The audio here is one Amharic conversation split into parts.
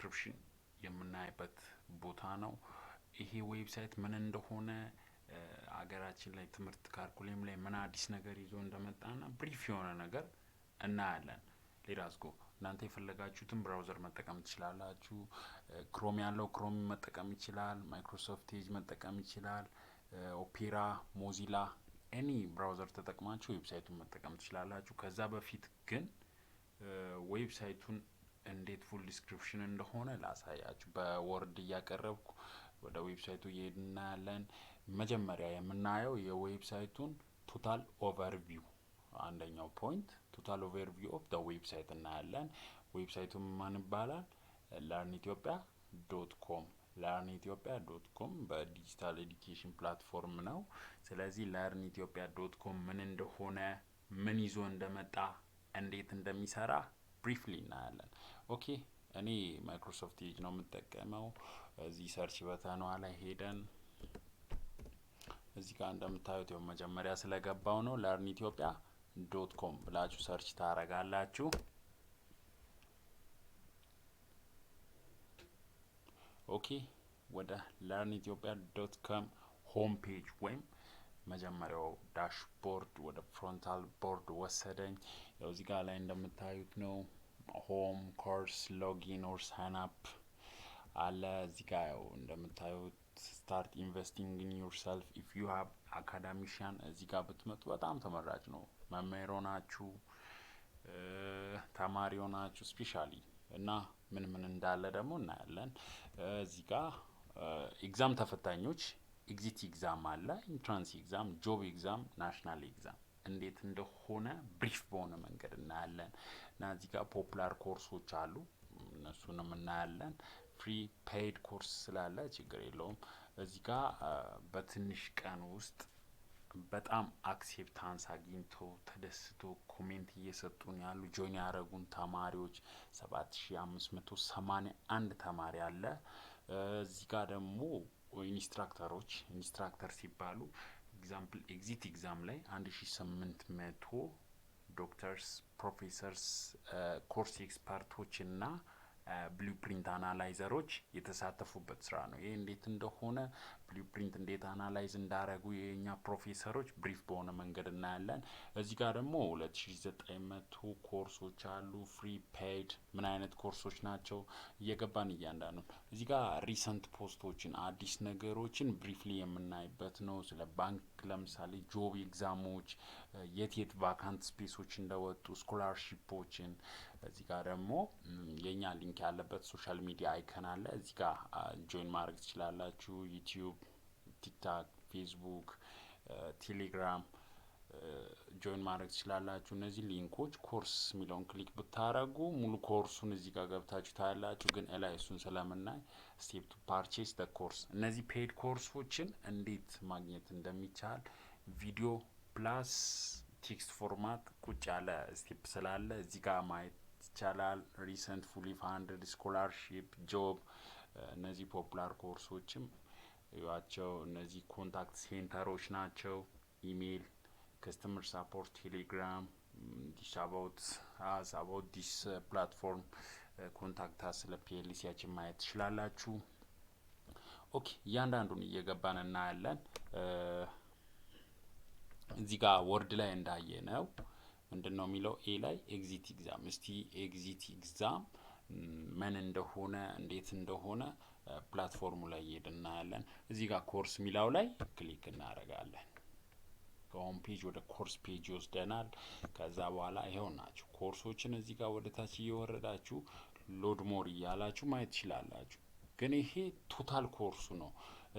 ዲስክሪፕሽን የምናይበት ቦታ ነው። ይሄ ዌብሳይት ምን እንደሆነ አገራችን ላይ ትምህርት ካርኩሌም ላይ ምን አዲስ ነገር ይዞ እንደመጣና ብሪፍ የሆነ ነገር እናያለን። ሌትስ ጎ። እናንተ የፈለጋችሁትን ብራውዘር መጠቀም ትችላላችሁ። ክሮም ያለው ክሮም መጠቀም ይችላል። ማይክሮሶፍት ኤጅ መጠቀም ይችላል። ኦፔራ፣ ሞዚላ ኤኒ ብራውዘር ተጠቅማችሁ ዌብሳይቱን መጠቀም ትችላላችሁ። ከዛ በፊት ግን ዌብሳይቱን እንዴት ፉል ዲስክሪፕሽን እንደሆነ ላሳያችሁ። በወርድ እያቀረብኩ ወደ ዌብሳይቱ እየሄድን እናያለን። መጀመሪያ የምናየው የዌብሳይቱን ቶታል ኦቨርቪው፣ አንደኛው ፖይንት ቶታል ኦቨርቪው ኦፍ ዘ ዌብሳይት እናያለን። ዌብሳይቱ ማን ይባላል? learnethiopia.com learnethiopia.com በዲጂታል ኤዱኬሽን ፕላትፎርም ነው። ስለዚህ learnethiopia.com ምን እንደሆነ፣ ምን ይዞ እንደመጣ፣ እንዴት እንደሚሰራ ብሪፍሊ እናያለን። ኦኬ፣ እኔ ማይክሮሶፍት ኤጅ ነው የምጠቀመው። እዚህ ሰርች በተኗ ላይ ሄደን እዚህ ጋር እንደምታዩት ያው መጀመሪያ ስለገባው ነው learnethiopia.com ብላችሁ ሰርች ታረጋላችሁ። ኦኬ፣ ወደ learnethiopia.com ሆም ፔጅ ወይም መጀመሪያው ዳሽቦርድ ወደ ፍሮንታል ቦርድ ወሰደኝ። ያው እዚህ ጋር ላይ እንደምታዩት ነው ሆም፣ ኮርስ፣ ሎጊን ኦር ሳይን አፕ አለ። እዚህ ጋር ያው እንደምታዩት ስታርት ኢንቨስቲንግ ኢን ዩርሰልፍ ኢፍ ዩ ሃቭ አካዳሚሽያን እዚህ ጋር ብትመጡ በጣም ተመራጭ ነው። መምህር ሆናችሁ ተማሪ ሆናችሁ ስፔሻሊ እና ምን ምን እንዳለ ደግሞ እናያለን። እዚህ ጋር ኤግዛም ተፈታኞች ኤግዚት ኤግዛም አለ፣ ኢንትራንስ ኤግዛም፣ ጆብ ኤግዛም፣ ናሽናል ኤግዛም እንዴት እንደሆነ ብሪፍ በሆነ መንገድ እናያለን። እና እዚህ ጋር ፖፑላር ኮርሶች አሉ፣ እነሱንም እናያለን። ፍሪ ፔይድ ኮርስ ስላለ ችግር የለውም። እዚህ ጋር በትንሽ ቀን ውስጥ በጣም አክሴፕታንስ አግኝቶ ተደስቶ ኮሜንት እየሰጡን ያሉ ጆይን ያደረጉን ተማሪዎች 7581 ተማሪ አለ። እዚህ ጋር ደግሞ ኢንስትራክተር ሲባሉ ኤግዛምፕል ኤግዚት ኤግዛም ላይ 1800 ዶክተርስ፣ ፕሮፌሰርስ፣ ኮርስ ኤክስፐርቶች እና ብሉፕሪንት አናላይዘሮች የተሳተፉበት ስራ ነው። ይሄ እንዴት እንደሆነ ብሉፕሪንት እንዴት አናላይዝ እንዳረጉ የኛ ፕሮፌሰሮች ብሪፍ በሆነ መንገድ እናያለን። እዚህ ጋር ደግሞ 2900 ኮርሶች አሉ፣ ፍሪ ፔይድ ምን አይነት ኮርሶች ናቸው እየገባን እያንዳንዱ እዚህ ጋር ሪሰንት ፖስቶችን አዲስ ነገሮችን ብሪፍሊ የምናይበት ነው። ስለ ባንክ ለምሳሌ ጆብ ኤግዛሞች፣ የት ቫካንት ስፔሶች እንደወጡ፣ ስኮላርሺፖችን እዚህ ጋር ደግሞ የኛ ሊንክ ያለበት ሶሻል ሚዲያ አይከን አለ። እዚህ ጋር ጆይን ማድረግ ትችላላችሁ። ዩቲዩብ፣ ቲክታክ፣ ፌስቡክ፣ ቴሌግራም ጆይን ማድረግ ትችላላችሁ። እነዚህ ሊንኮች ኮርስ የሚለውን ክሊክ ብታረጉ ሙሉ ኮርሱን እዚህ ጋር ገብታችሁ ታያላችሁ። ግን ላይ እሱን ስለምናይ ስቴፕ ቱ ፓርቼስ ደ ኮርስ፣ እነዚህ ፔድ ኮርሶችን እንዴት ማግኘት እንደሚቻል ቪዲዮ ፕላስ ቴክስት ፎርማት ቁጭ ያለ ስቴፕ ስላለ እዚህ ጋር ማየት ይቻላል። ሪሰንት ፉሊ ፋንድድ ስኮላርሺፕ፣ ጆብ፣ እነዚህ ፖፑላር ኮርሶችም ያቸው እነዚህ ኮንታክት ሴንተሮች ናቸው። ኢሜይል፣ ከስተመር ሳፖርት፣ ቴሌግራም፣ ዲሽ አባውት ዲስ ፕላትፎርም ኮንታክት ስለ ፒኤልሲያችን ማየት ትችላላችሁ። ኦኬ፣ እያንዳንዱን እየገባን እናያለን። እዚህ ጋር ወርድ ላይ እንዳየ ነው ምንድነው የሚለው ኤ ላይ ኤግዚት ኤግዛም። እስቲ ኤግዚት ኤግዛም ምን እንደሆነ እንዴት እንደሆነ ፕላትፎርሙ ላይ እየሄድን እናያለን። እዚህ ጋር ኮርስ ሚላው ላይ ክሊክ እናደርጋለን። ከሆም ፔጅ ወደ ኮርስ ፔጅ ይወስደናል። ከዛ በኋላ ይሄው ናችሁ ኮርሶችን እዚህ ጋር ወደ ታች እየወረዳችሁ ሎድ ሞር እያላችሁ ማየት ትችላላችሁ። ግን ይሄ ቶታል ኮርሱ ነው።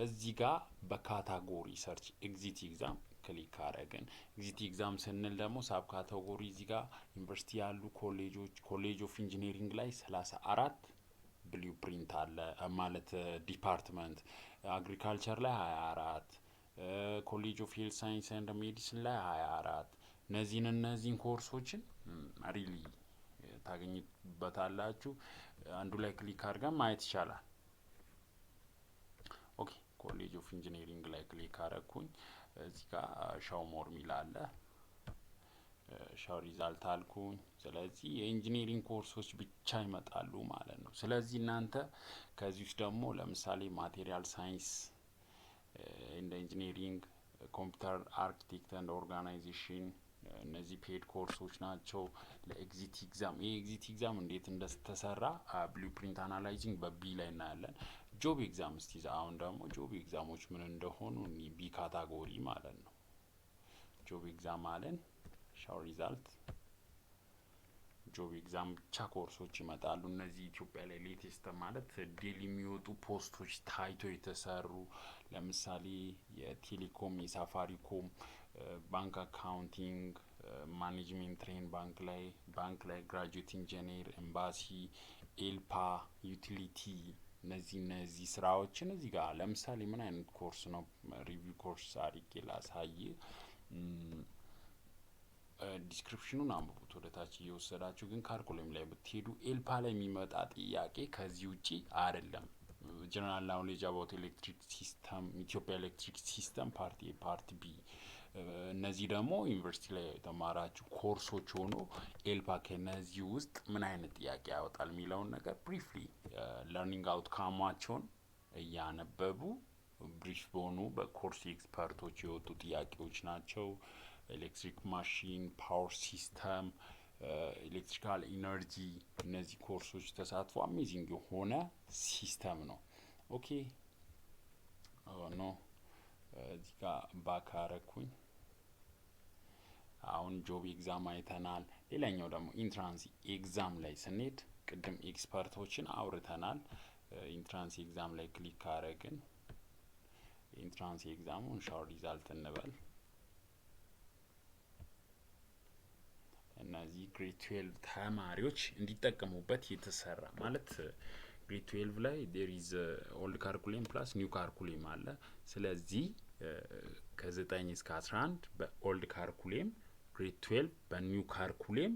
እዚህ ጋር በካታጎሪ ሰርች ኤግዚት ኤግዛም ክሊክ አረግን። ኤግዚት ኤግዛም ስንል ደግሞ ሳብ ካቴጎሪ እዚህ ጋር ዩኒቨርሲቲ ያሉ ኮሌጆች፣ ኮሌጅ ኦፍ ኢንጂነሪንግ ላይ 34 ብሉፕሪንት አለ ማለት ዲፓርትመንት፣ አግሪካልቸር ላይ 24፣ ኮሌጅ ኦፍ ሄልት ሳይንስ ኤንድ ሜዲሲን ላይ 24። እነዚህን ኮርሶችን ሪሊ ታገኙበታላችሁ። አንዱ ላይ ክሊክ አድርገን ማየት ይቻላል። ኦኬ፣ ኮሌጅ ኦፍ ኢንጂነሪንግ ላይ ክሊክ አረኩኝ። እዚህ ጋር ሻው ሞር ሚል አለ። ሻው ሪዛልት አልኩኝ። ስለዚህ የኢንጂነሪንግ ኮርሶች ብቻ ይመጣሉ ማለት ነው። ስለዚህ እናንተ ከዚህ ውስጥ ደግሞ ለምሳሌ ማቴሪያል ሳይንስ እንደ ኢንጂነሪንግ፣ ኮምፒውተር አርኪቴክት ኤንድ ኦርጋናይዜሽን እነዚህ ፔድ ኮርሶች ናቸው። ለኤግዚት ኤግዛም ይህ ኤግዚት ኤግዛም እንዴት እንደተሰራ ብሉፕሪንት አናላይዚንግ በቢ ላይ እናያለን። ጆብ ኤግዛም እስቲ አሁን ደግሞ ጆብ ኤግዛሞች ምን እንደሆኑ ቢ ካታጎሪ ማለት ነው። ጆብ ኤግዛም አለን። ሻው ሪዛልት ጆብ ኤግዛም ብቻ ኮርሶች ይመጣሉ። እነዚህ ኢትዮጵያ ላይ ሌቴስት ማለት ዴሊ የሚወጡ ፖስቶች ታይቶ የተሰሩ ለምሳሌ የቴሌኮም፣ የሳፋሪኮም፣ ባንክ አካውንቲንግ፣ ማኔጅሜንት ትሬን ባንክ ላይ ግራጁዌት ኢንጂነር፣ ኤምባሲ፣ ኤልፓ፣ ዩቲሊቲ እነዚህ ስራዎችን እዚህ ጋር ለምሳሌ ምን አይነት ኮርስ ነው ሪቪው ኮርስ አድርጌ ላሳይ። ዲስክሪፕሽኑን አንብቡት ወደ ታች እየወሰዳችሁ። ግን ካልኩሌም ላይ ብትሄዱ ኤልፓ ላይ የሚመጣ ጥያቄ ከዚህ ውጪ አይደለም። ጀነራል ናውሌጅ አባውት ኤሌክትሪክ ሲስተም፣ ኢትዮጵያ ኤሌክትሪክ ሲስተም ፓርቲ ኤ ፓርቲ ቢ እነዚህ ደግሞ ዩኒቨርሲቲ ላይ የተማራችሁ ኮርሶች ሆኖ ኤልፓ ከነዚህ ውስጥ ምን አይነት ጥያቄ ያወጣል የሚለውን ነገር ብሪፍሊ ለርኒንግ አውትካማቸውን እያነበቡ ብሪፍ በሆኑ በኮርስ ኤክስፐርቶች የወጡ ጥያቄዎች ናቸው። ኤሌክትሪክ ማሽን፣ ፓወር ሲስተም፣ ኤሌክትሪካል ኢነርጂ እነዚህ ኮርሶች ተሳትፎ አሜዚንግ የሆነ ሲስተም ነው። ኦኬ ኖ እዚህ ጋር ባካረኩኝ። አሁን ጆብ ኤግዛም አይተናል። ሌላኛው ደግሞ ኢንትራንስ ኤግዛም ላይ ስንሄድ ቅድም ኤክስፐርቶችን አውርተናል። ኢንትራንስ ኤግዛም ላይ ክሊክ ካረግን ኢንትራንስ ኤግዛሙን ሻው ሪዛልት እንበል። እነዚህ ግሬድ 12 ተማሪዎች እንዲጠቀሙበት የተሰራ ማለት ግሬድ 12 ላይ ዴር ኢዝ ኦልድ ካርኩሌም ፕላስ ኒው ካርኩሌም አለ። ስለዚህ ከ9 እስከ 11 በኦልድ ካርኩሌም፣ ግሬድ 12 በኒው ካርኩሌም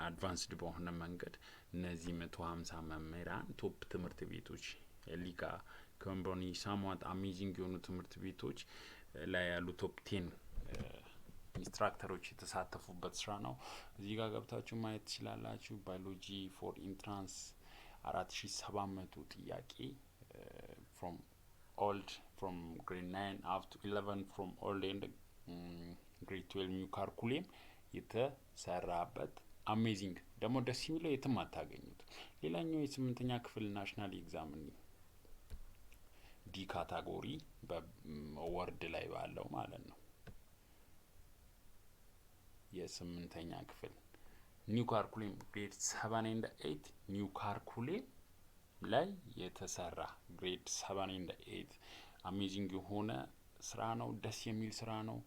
አድቫንስድ በሆነ መንገድ እነዚህ 150 መምህራን ቶፕ ትምህርት ቤቶች ሊጋ ኮምቦኒ ሳምዋት አሜዚንግ የሆኑ ትምህርት ቤቶች ላይ ያሉ ቶፕ 10 ኢንስትራክተሮች የተሳተፉበት ስራ ነው። እዚህ ጋር ገብታችሁ ማየት ትችላላችሁ። ባዮሎጂ ፎር ኢንትራንስ 4700 ጥያቄ from grade 9 up to 11 from old and grade 12 new curriculum የተሰራበት አሜዚንግ ደግሞ ደስ የሚለው የትም አታገኙት። ሌላኛው የስምንተኛ ክፍል ናሽናል ኤግዛም ዲ ካታጎሪ በወርድ ላይ ባለው ማለት ነው። የስምንተኛ ክፍል ኒው ካርኩሌም ግሬድ 7 and 8 ኒው ካርኩሌም ላይ የተሰራ ግሬድ 7 and 8 አሜዚንግ የሆነ ስራ ነው። ደስ የሚል ስራ ነው።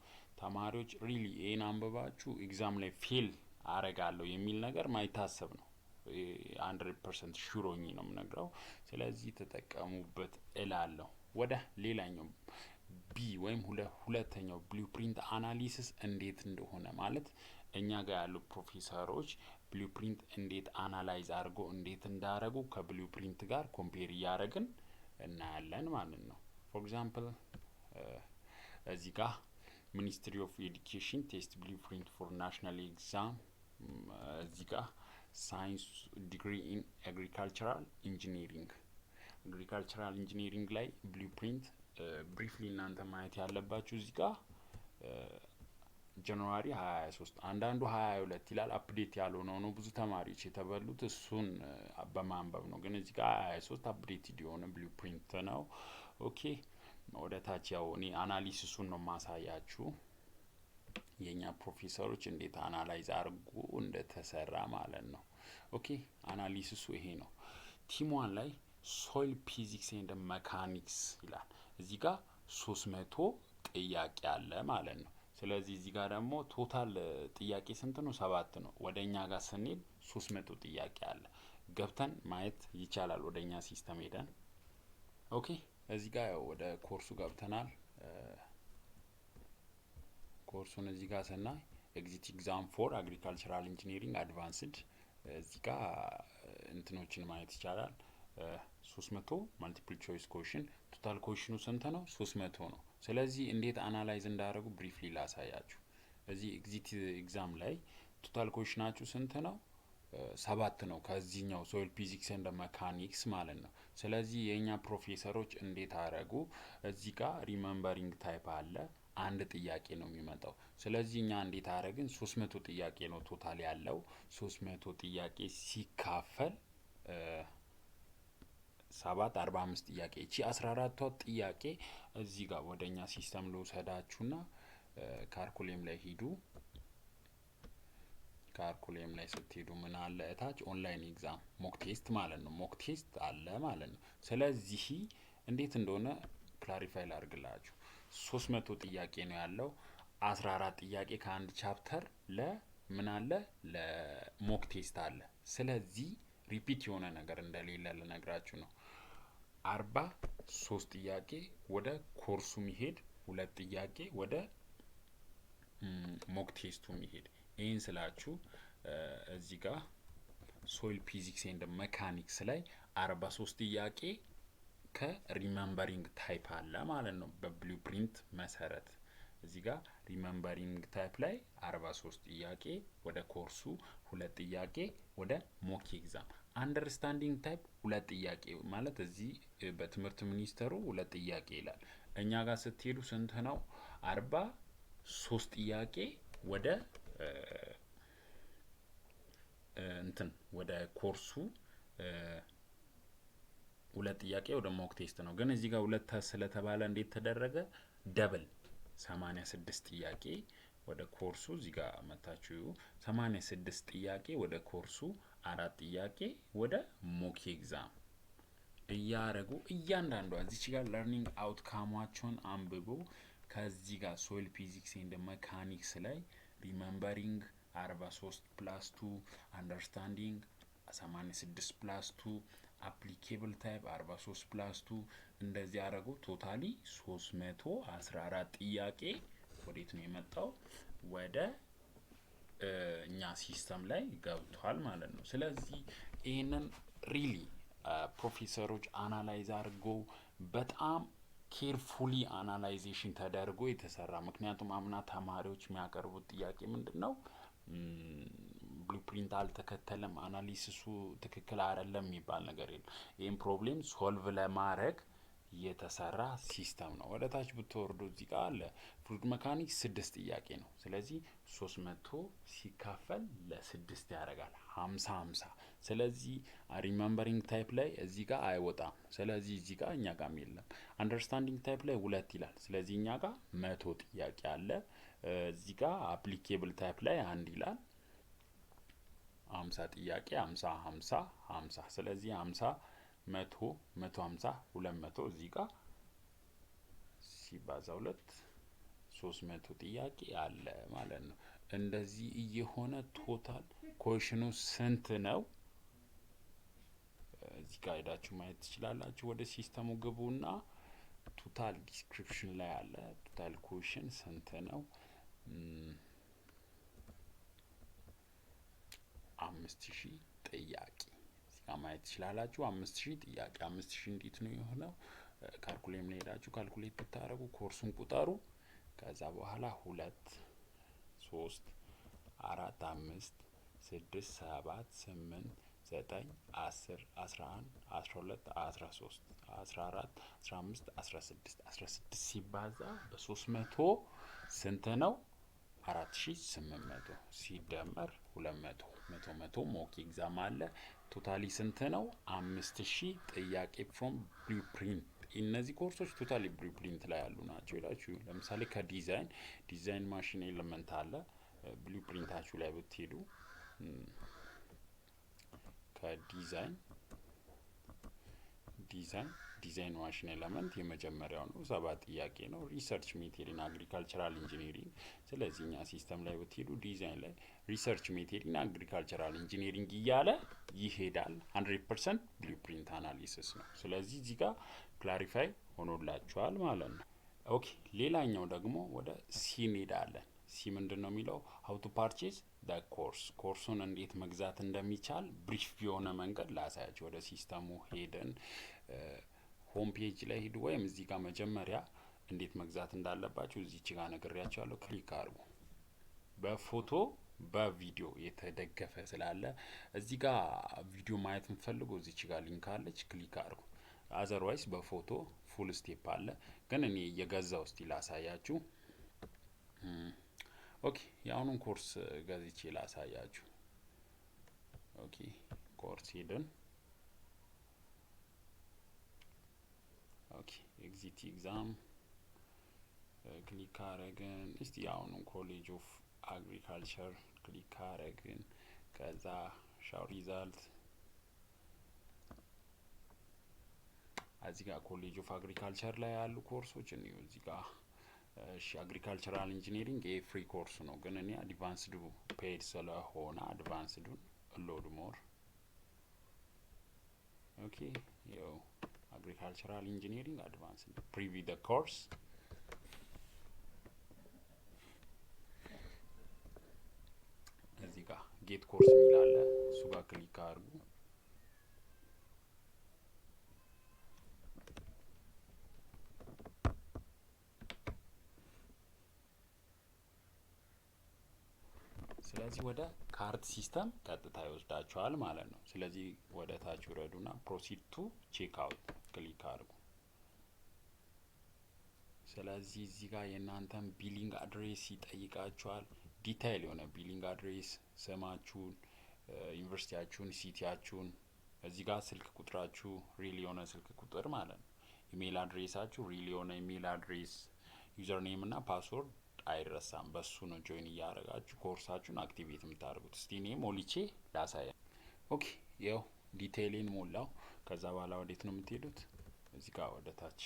ተማሪዎች ሪሊ ይሄን አንብባችሁ ኤግዛም ላይ ፌል አረጋለሁ የሚል ነገር ማይታሰብ ነው። 100% ሹር ሆኜ ነው የምነግረው። ስለዚህ ተጠቀሙበት እላለሁ። ወደ ሌላኛው ቢ ወይም ሁለተኛው ብሉፕሪንት አናሊሲስ እንዴት እንደሆነ ማለት እኛ ጋር ያሉ ፕሮፌሰሮች ብሉፕሪንት እንዴት አናላይዝ አድርጎ እንዴት እንዳረጉ ከብሉፕሪንት ጋር ኮምፔር እያደረግን እናያለን ማለት ነው። ፎር ኤግዛምፕል እዚህ ጋር ሚኒስትሪ ኦፍ ኤዱኬሽን ቴስት ብሉፕሪንት ፎር ናሽናል ኤግዛም፣ እዚህ ጋር ሳይንስ ዲግሪ ኢን አግሪካልቸራል ኢንጂነሪንግ ላይ ብሉፕሪንት ብሪፍሊ እናንተ ማየት ያለባችሁ እዚህ ጋር ጃንዋሪ 23 አንዳንዱ 22 ይላል። አፕዴት ያልሆነው ነው ብዙ ተማሪዎች የተበሉት እሱን በማንበብ ነው። ግን እዚህ ጋር 23 አፕዴትድ የሆነ ብሉፕሪንት ነው። ኦኬ ወደ ታች ያው እኔ አናሊሲሱን ነው ማሳያችሁ የኛ ፕሮፌሰሮች እንዴት አናላይዝ አድርጎ እንደተሰራ ማለት ነው። ኦኬ አናሊሲሱ ይሄ ነው። ቲም 1 ላይ ሶይል ፊዚክስ ኤንድ ሜካኒክስ ይላል። እዚህ ጋር 300 ጥያቄ አለ ማለት ነው። ስለዚህ እዚህ ጋር ደግሞ ቶታል ጥያቄ ስንት ነው? 7 ነው። ወደኛ ጋር ስንሄድ 300 ጥያቄ አለ። ገብተን ማየት ይቻላል ወደኛ ሲስተም ሄደን። ኦኬ እዚህ ጋር ያው ወደ ኮርሱ ገብተናል። ኮርሱን እዚህ ጋር ስናይ ኤግዚት ኤግዛም ፎር አግሪካልቸራል ኢንጂነሪንግ አድቫንስድ እዚህ ጋር እንትኖችን ማየት ይቻላል። 300 ማልቲፕል ቾይስ ኮሽን ቶታል ኮሽኑ ስንት ነው? 300 ነው። ስለዚህ እንዴት አናላይዝ እንዳደረጉ ብሪፍሊ ላሳያችሁ። እዚህ ኤግዚት ኤግዛም ላይ ቶታል ኩዌሽናችሁ ስንት ነው? 7 ነው ከዚህኛው ሶይል ፊዚክስ ኤንድ መካኒክስ ማለት ነው። ስለዚህ የኛ ፕሮፌሰሮች እንዴት አረጉ? እዚህ ጋር ሪመምበሪንግ ታይፕ አለ፣ አንድ ጥያቄ ነው የሚመጣው። ስለዚህ እኛ እንዴት አረግን? 300 ጥያቄ ነው ቶታል ያለው። 300 ጥያቄ ሲካፈል 7 45 ጥያቄ። እቺ 14ቷ ጥያቄ እዚህ ጋር ወደኛ ሲስተም ልውሰዳችሁና ካልኩሌም ላይ ሂዱ። ካልኩሌም ላይ ስትሄዱ ምን አለ እታች? ኦንላይን ኤግዛም ሞክ ቴስት ማለት ነው። ሞክ ቴስት አለ ማለት ነው። ስለዚህ እንዴት እንደሆነ ክላሪፋይ ላድርግላችሁ። 300 ጥያቄ ነው ያለው። 14 ጥያቄ ከአንድ ቻፕተር ለምን አለ? ለሞክ ቴስት አለ። ስለዚህ ሪፒት የሆነ ነገር እንደሌለ ልነግራችሁ ነው። 43 ጥያቄ ወደ ኮርሱ ሚሄድ፣ 2 ጥያቄ ወደ ሞክ ቴስቱ ሚሄድ። ይህን ስላችሁ እዚህ ጋር ሶይል ፊዚክስ ኤንድ መካኒክስ ላይ 43 ጥያቄ ከሪመምበሪንግ ታይፕ አለ ማለት ነው። በብሉፕሪንት መሰረት እዚህ ጋር ሪመምበሪንግ ታይፕ ላይ 43 ጥያቄ ወደ ኮርሱ፣ 2 ጥያቄ ወደ ሞክ ኤግዛም። አንደርስታንዲንግ ታይፕ 2 ጥያቄ ማለት እዚህ በትምህርት ሚኒስተሩ 2 ጥያቄ ይላል። እኛ ጋር ስትሄዱ ስንት ነው? 43 ጥያቄ ወደ ወደ ኮርሱ፣ 2 ጥያቄ ወደ ሞክ ቴስት ነው። ግን እዚህ ጋር 2 ስለተባለ እንዴት ተደረገ? ደብል 86 ጥያቄ ወደ ኮርሱ፣ እዚህ ጋር መታችሁ 86 ጥያቄ ወደ ኮርሱ፣ 4 ጥያቄ ወደ ሞክ ኤግዛም እያረጉ እያንዳንዷ እዚች ጋር ለርኒንግ አውትካማቸውን አንብቦ ከዚህ ጋር ሶይል ፊዚክስ ኤንድ መካኒክስ ላይ ሪመምበሪንግ 43 + 2 አንደርስታንዲንግ 86 + 2 አፕሊኬብል ታይፕ 43 + 2 እንደዚህ ያደረጉ ቶታሊ 314 ጥያቄ ወዴት ነው የመጣው? ወደ እኛ ሲስተም ላይ ገብቷል ማለት ነው። ስለዚህ ይህንን ሪሊ ፕሮፌሰሮች አናላይዝ አድርገው በጣም ኬርፉሊ አናላይዜሽን ተደርጎ የተሰራ። ምክንያቱም አምና ተማሪዎች የሚያቀርቡት ጥያቄ ምንድን ነው? ብሉፕሪንት አልተከተለም፣ አናሊሲሱ ትክክል አይደለም የሚባል ነገር የለም። ይህም ፕሮብሌም ሶልቭ ለማድረግ የተሰራ ሲስተም ነው። ወደ ታች ብትወርዱ እዚህ ጋር አለ ፍሉድ መካኒክስ 6 ጥያቄ ነው። ስለዚህ 300 ሲካፈል ለ6 ያደርጋል 50 50። ስለዚህ ሪመምበሪንግ ታይፕ ላይ እዚህ ጋር አይወጣም። ስለዚህ እዚህ ጋር እኛ ጋርም የለም። አንደርስታንዲንግ ታይፕ ላይ 2 ይላል። ስለዚህ እኛ ጋር 100 ጥያቄ አለ። እዚህ ጋር አፕሊኬብል ታይፕ ላይ 1 ይላል። 50 ጥያቄ 50 50 50። ስለዚህ 50 100 150 200 እዚህ ጋር ሲባዛ 2 300 ጥያቄ አለ ማለት ነው። እንደዚህ እየሆነ ቶታል ኩዌሽኑ ስንት ነው? እዚህ ጋር ሄዳችሁ ማየት ትችላላችሁ። ወደ ሲስተሙ ግቡና ቶታል ዲስክሪፕሽን ላይ አለ። ቶታል ኩዌሽን ስንት ነው? 5000 ጥያቄ እዚህ ጋር ማየት ትችላላችሁ። 5000 ጥያቄ 5000 እንዴት ነው የሆነው? ካልኩሌም ላይ ሄዳችሁ ካልኩሌት ብታረጉ ኮርሱን ቁጠሩ። ከዛ በኋላ 2 3 4 5 6 7 8 9 10 11 12 13 14 15 16 16 ሲባዛ በ300 ስንት ነው? 4800 ሲደመር 200 100 ሞክ ኤግዛም አለ። ቶታሊ ስንት ነው? 5000 ጥያቄ ፍሮም ብሉፕሪንት። እነዚህ ኮርሶች ቶታሊ ብሉፕሪንት ላይ ያሉ ናቸው ይላችሁ። ለምሳሌ ከዲዛይን ማሽን ኤሌመንት አለ። ብሉፕሪንታችሁ ላይ ብትሄዱ ከዲዛይን ማሽን ኤሌመንት የመጀመሪያው ነው። 7 ጥያቄ ነው። ሪሰርች ሜቴድ ኢን አግሪካልቸራል ኢንጂነሪንግ። ስለዚህ እኛ ሲስተም ላይ ብትሄዱ ዲዛይን ላይ ሪሰርች ሜቴድ ኢን አግሪካልቸራል ኢንጂነሪንግ እያለ ይሄዳል። 100% ብሉፕሪንት አናሊሲስ ነው። ስለዚህ እዚህ ጋር ክላሪፋይ ሆኖላችኋል ማለት ነው። ኦኬ፣ ሌላኛው ደግሞ ወደ ሲ እንሄዳለን። ሲ ምንድን ነው የሚለው? ሀው ቱ ፓርቼዝ ደ ኮርስ። ኮርሱን እንዴት መግዛት እንደሚቻል ብሪፍ የሆነ መንገድ ላሳያችሁ። ወደ ሲስተሙ ሄደን ሆም ፔጅ ላይ ሂዱ፣ ወይም እዚህ ጋር መጀመሪያ እንዴት መግዛት እንዳለባችሁ እዚች ጋር ነግሬያችኋለሁ። ክሊክ አድርጉ። በፎቶ በቪዲዮ የተደገፈ ስላለ እዚህ ጋር ቪዲዮ ማየት የምትፈልጉ እዚች ጋር ሊንክ አለች፣ ክሊክ አድርጉ። አዘርዋይስ በፎቶ ፉል ስቴፕ አለ። ግን እኔ እየገዛው እስቲ ላሳያችሁ። ኦኬ የአሁኑን ኮርስ ገዝቼ ላሳያችሁ። ኦኬ ኮርስ ሄደን ኦኬ ኤግዚት ኤግዛም ክሊክ አረግን። እስቲ አሁኑን ኮሌጅ ኦፍ አግሪካልቸር ክሊክ አረግን። ከዛ ሻው ሪዛልት እዚህ ጋር ኮሌጅ ኦፍ አግሪካልቸር ላይ ያሉ ኮርሶች እንዩ። እዚህ ጋር እሺ አግሪካልቸራል ኢንጂነሪንግ ፍሪ ኮርስ ነው፣ ግን እኔ አድቫንስዱ ፔድ ስለሆነ አድቫንስዱን ሎድ ሞር ኦኬ ያው agricultural engineering advanced preview the course እዚህ ጋር ጌት ኮርስ የሚል አለ። እሱ ጋር ክሊክ አድርጉ። ስለዚህ ወደ ካርት ሲስተም ቀጥታ ይወስዳቸዋል ማለት ነው። ስለዚህ ወደ ታች ውረዱና ፕሮሲድ ቱ ቼክ አውት ክሊክ አድርጉ። ስለዚህ እዚህ ጋር የእናንተን ቢሊንግ አድሬስ ይጠይቃችኋል። ዲታይል የሆነ ቢሊንግ አድሬስ፣ ስማችሁን፣ ዩኒቨርሲቲያችሁን፣ ሲቲያችሁን፣ እዚህ ጋር ስልክ ቁጥራችሁ ሪል የሆነ ስልክ ቁጥር ማለት ነው። ኢሜይል አድሬሳችሁ ሪል የሆነ ኢሜይል አድሬስ፣ ዩዘር ኔም እና ፓስወርድ አይረሳም። በሱ ነው ጆይን እያደረጋችሁ ኮርሳችሁን አክቲቬት የምታደርጉት። እስቲ እኔ ሞልቼ ላሳያ። ኦኬ ያው ዲቴይልን ሞላው። ከዛ በኋላ ወዴት ነው የምትሄዱት? እዚህ ጋር ወደ ታች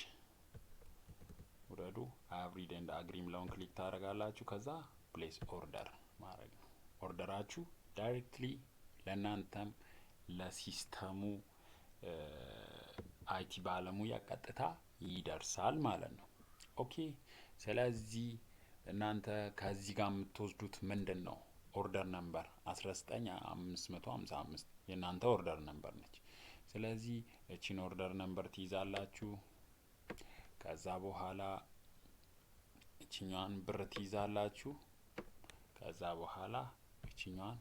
ውረዱ። አቭሪድ ኤንድ አግሪ የሚለውን ክሊክ ታደርጋላችሁ። ከዛ ፕሌስ ኦርደር ማድረግ ነው። ኦርደራችሁ ዳይሬክትሊ ለእናንተም ለሲስተሙ አይቲ ባለሙያ ቀጥታ ይደርሳል ማለት ነው። ኦኬ ስለዚህ እናንተ ከዚህ ጋር የምትወስዱት ምንድን ነው? ኦርደር ነምበር 19555 የእናንተ ኦርደር ነምበር ነች። ስለዚህ እቺን ኦርደር ነምበር ትይዛላችሁ። ከዛ በኋላ እቺኛዋን ብር ትይዛላችሁ። ከዛ በኋላ እቺኛዋን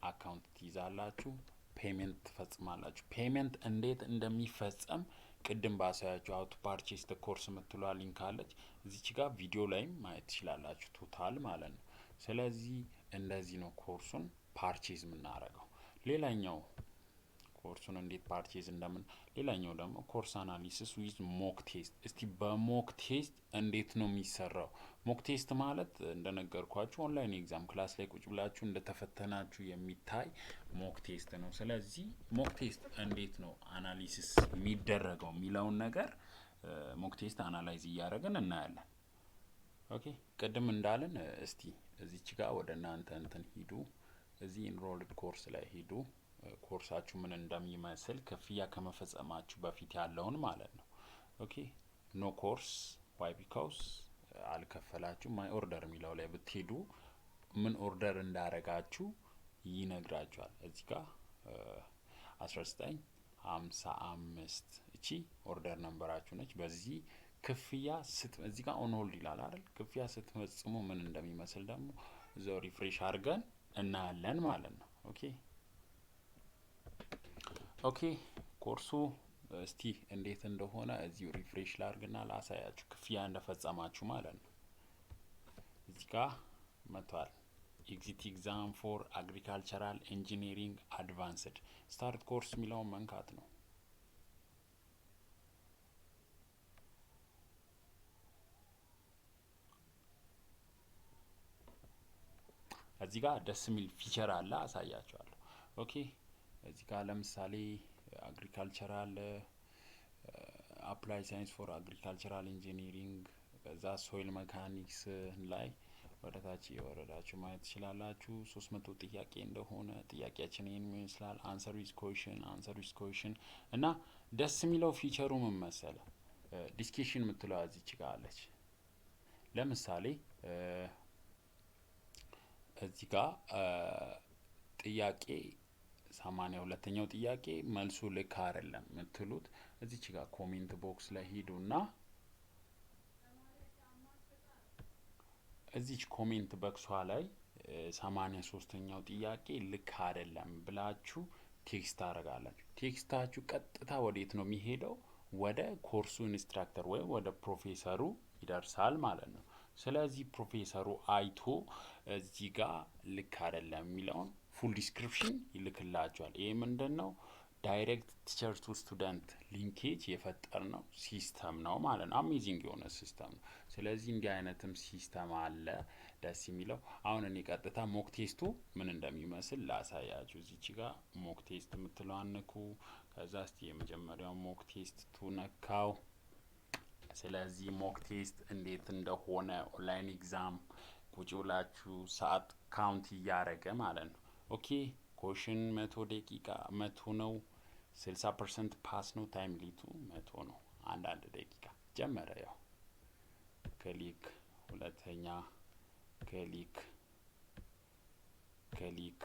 አካውንት ትይዛላችሁ። ፔሜንት ትፈጽማላችሁ። ፔሜንት እንዴት እንደሚፈጸም ቅድም ባሳያችሁ አውት ፓርቼስ ደ ኮርስ የምትሏ ሊንክ አለች። እዚች ጋር ቪዲዮ ላይም ማየት ትችላላችሁ፣ ቶታል ማለት ነው። ስለዚህ እንደዚህ ነው ኮርሱን ፓርቼዝ የምናደርገው። ሌላኛው ኮርሱን እንዴት ፓርቼዝ እንደምን ሌላኛው ደግሞ ኮርስ አናሊሲስ ዊዝ ሞክ ቴስት። እስቲ በሞክ ቴስት እንዴት ነው የሚሰራው? ሞክ ቴስት ማለት እንደነገርኳችሁ ኦንላይን ኤግዛም ክላስ ላይ ቁጭ ብላችሁ እንደተፈተናችሁ የሚታይ ሞክ ቴስት ነው። ስለዚህ ሞክ ቴስት እንዴት ነው አናሊሲስ የሚደረገው የሚለውን ነገር ሞክ ቴስት አናላይዝ እያደረግን እናያለን። ኦኬ ቅድም እንዳለን እስቲ እዚች ጋር ወደ እናንተ እንትን ሂዱ። እዚህ ኢንሮልድ ኮርስ ላይ ሂዱ። ኮርሳችሁ ምን እንደሚመስል ክፍያ ከመፈጸማችሁ በፊት ያለውን ማለት ነው። ኦኬ ኖ ኮርስ ዋይ ቢካውስ አልከፈላችሁ። ማይ ኦርደር የሚለው ላይ ብትሄዱ ምን ኦርደር እንዳረጋችሁ ይነግራችኋል። እዚህ ጋር 1955 እቺ ኦርደር ነምበራችሁ ነች። በዚህ ክፍያ እዚህ ጋር ኦን ሆልድ ይላል አይደል? ክፍያ ስትፈጽሙ ምን እንደሚመስል ደግሞ እዛው ሪፍሬሽ አድርገን እናያለን ማለት ነው። ኦኬ ኮርሱ እስቲ እንዴት እንደሆነ እዚሁ ሪፍሬሽ ላርግና ላሳያችሁ ክፍያ እንደፈጸማችሁ ማለት ነው። እዚህ ጋር መጥቷል። ኤግዚት ኤግዛም ፎር አግሪካልቸራል ኢንጂነሪንግ አድቫንስድ ስታርት ኮርስ የሚለውን መንካት ነው። እዚህ ጋር ደስ የሚል ፊቸር አለ፣ አሳያችኋለሁ። ኦኬ እዚህ ጋር ለምሳሌ አግሪካልቸራል አፕላይ ሳይንስ ፎር አግሪካልቸራል ኢንጂነሪንግ ከዛ ሶይል ሜካኒክስ ላይ ወደ ታች የወረዳችሁ ማየት ትችላላችሁ። 300 ጥያቄ እንደሆነ ጥያቄያችን ይሄን ይመስላል። አንሰር ዊዝ ኩዌሽን እና ደስ የሚለው ፊቸሩ ምን መሰለ? ዲስከሽን የምትለው እዚች ጋር አለች። ለምሳሌ እዚህ ጋር ጥያቄ 82ኛው ጥያቄ መልሱ ልክ አይደለም የምትሉት እዚች ጋር ኮሜንት ቦክስ ላይ ሂዱና እዚች ኮሜንት ቦክሷ ላይ 83ኛው ጥያቄ ልክ አይደለም ብላችሁ ቴክስት ታደርጋላችሁ። ቴክስታችሁ ቀጥታ ወዴት ነው የሚሄደው? ወደ ኮርሱ ኢንስትራክተር ወይም ወደ ፕሮፌሰሩ ይደርሳል ማለት ነው። ስለዚህ ፕሮፌሰሩ አይቶ እዚህ ጋር ልክ አይደለም የሚለውን ፉል ዲስክሪፕሽን ይልክላችኋል። ይሄ ምንድን ነው? ዳይሬክት ቲቸር ቱ ስቱደንት ሊንኬጅ የፈጠር ነው ሲስተም ነው ማለት ነው። አሜዚንግ የሆነ ሲስተም ነው። ስለዚህ እንዲህ አይነትም ሲስተም አለ ደስ የሚለው። አሁን እኔ ቀጥታ ሞክ ቴስቱ ምን እንደሚመስል ላሳያችሁ። እዚች ጋር ሞክ ቴስት የምትለው አንኩ። ከዛ እስቲ የመጀመሪያው ሞክ ቴስት ቱ ነካው። ስለዚህ ሞክ ቴስት እንዴት እንደሆነ ኦንላይን ኤግዛም ቁጭ ብላችሁ ሰዓት ካውንት እያደረገ ማለት ነው። ኦኬ ኮሽን 100 ደቂቃ 100 ነው። 60% ፓስ ነው። ታይም ሊቱ 100 ነው። አንድ ደቂቃ ጀመረ። ያው ክሊክ ሁለተኛ ክሊክ ክሊክ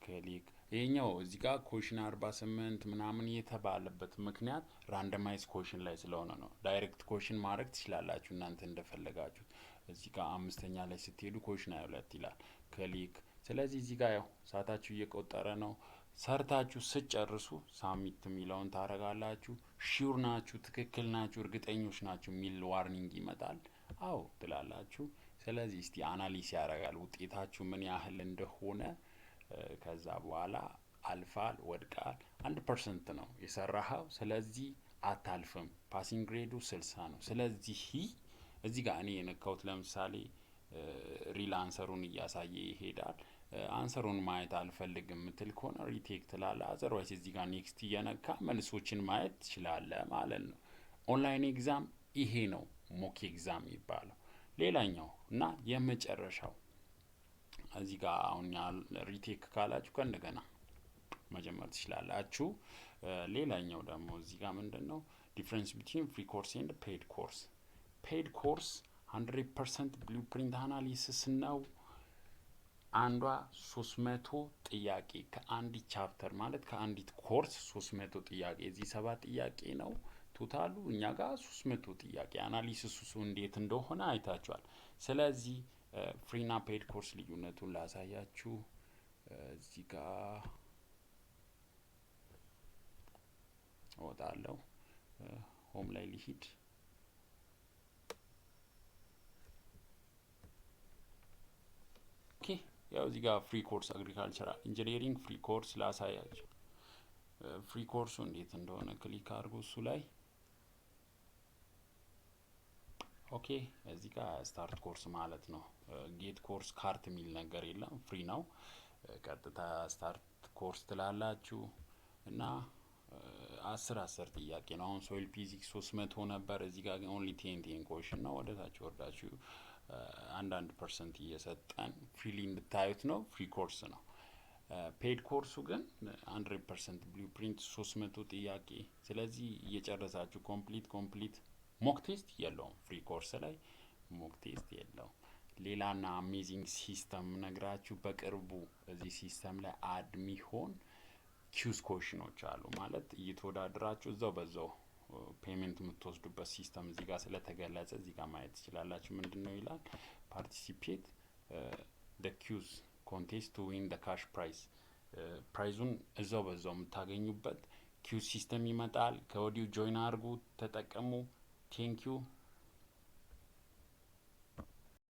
ክሊክ ይሄኛው እዚህ ጋር ኮሽን 48 ምናምን የተባለበት ምክንያት ራንደማይዝ ኮሽን ላይ ስለሆነ ነው። ዳይሬክት ኮሽን ማድረግ ትችላላችሁ እናንተ እንደፈለጋችሁ። እዚህ ጋር አምስተኛ ላይ ስትሄዱ ኮሽን 22 ይላል። ክሊክ ስለዚህ እዚህ ጋር ያው ሰዓታችሁ እየቆጠረ ነው። ሰርታችሁ ስጨርሱ ሳሚት የሚለውን ታረጋላችሁ። ሹር ናችሁ፣ ትክክል ናችሁ፣ እርግጠኞች ናችሁ የሚል ዋርኒንግ ይመጣል። አዎ ትላላችሁ። ስለዚህ እስቲ አናሊስ ያደርጋል ውጤታችሁ ምን ያህል እንደሆነ። ከዛ በኋላ አልፋል ወድቃል 1% ነው የሰራኸው፣ ስለዚህ አታልፍም። ፓሲንግ ግሬዱ 60 ነው። ስለዚህ እዚህ ጋር እኔ የነካሁት ለምሳሌ ሪል አንሰሩን እያሳየ ይሄዳል። አንሰሩን ማየት አልፈልግም ምትል ከሆነ ሪቴክ ትላለህ። አዘርዋይስ እዚህ ጋር ኔክስት እየነካ መልሶችን ማየት ትችላለህ ማለት ነው። ኦንላይን ኤግዛም ይሄ ነው ሞክ ኤግዛም የሚባለው። ሌላኛው እና የመጨረሻው እዚህ ጋር አሁን ሪቴክ ካላችሁ ከእንደገና መጀመር ትችላላችሁ። ሌላኛው ደግሞ እዚህ ጋር ምንድነው ዲፍረንስ ቢትዊን ፍሪ ኮርስ ኤንድ ፔድ ኮርስ። ፔድ ኮርስ 100% ብሉፕሪንት አናሊሲስ ነው። አንዷ 300 ጥያቄ ከአንዲት ቻፕተር ማለት ከአንዲት ኮርስ 300 ጥያቄ፣ እዚህ 7 ጥያቄ ነው ቶታሉ። እኛ ጋር 300 ጥያቄ አናሊሲሱ እንዴት እንደሆነ አይታችኋል። ስለዚህ ፍሪና ፔድ ኮርስ ልዩነቱን ላሳያችሁ። እዚህ ጋር እወጣለሁ፣ ሆም ላይ ሊሂድ። ኦኬ ያው እዚህ ጋር ፍሪ ኮርስ አግሪካልቸራል ኢንጂነሪንግ ፍሪ ኮርስ ላሳያችሁ። ፍሪ ኮርሱ እንዴት እንደሆነ ክሊክ አድርጉ እሱ ላይ። ኦኬ እዚህ ጋር ስታርት ኮርስ ማለት ነው። ጌት ኮርስ ካርት የሚል ነገር የለም፣ ፍሪ ነው። ቀጥታ ስታርት ኮርስ ትላላችሁ እና 10 ጥያቄ ነው። አሁን ሶይል ፊዚክስ 300 ነበር፣ እዚህ ጋር ኦንሊ 10 ኮሽን ነው። ወደታች ወርዳችሁ 1% እየሰጠን ፍሪሊ እንድታዩት ነው። ፍሪ ኮርስ ነው። ፔድ ኮርሱ ግን 100% ብሉፕሪንት 300 ጥያቄ። ስለዚህ እየጨረሳችሁ ኮምፕሊት ሞክ ቴስት የለውም። ፍሪ ኮርስ ላይ ሞክ ቴስት የለውም። ሌላና አሜዚንግ ሲስተም ነግራችሁ በቅርቡ እዚህ ሲስተም ላይ አድ ሚሆን ኪውዝ ኮሽኖች አሉ። ማለት እየተወዳደራችሁ እዛው በዛው ፔመንት የምትወስዱበት ሲስተም እዚህ ጋር ስለተገለጸ እዚህ ጋር ማየት ትችላላችሁ። ምንድነው ይላል? ፓርቲሲፔት ደ ኪውዝ ኮንቴስት ቱ ዊን ደ ካሽ ፕራይዝ። ፕራይዙን እዛው በዛው የምታገኙበት ኪውዝ ሲስተም ይመጣል። ከወዲሁ ጆይን አድርጉ፣ ተጠቀሙ። ቴንኪዩ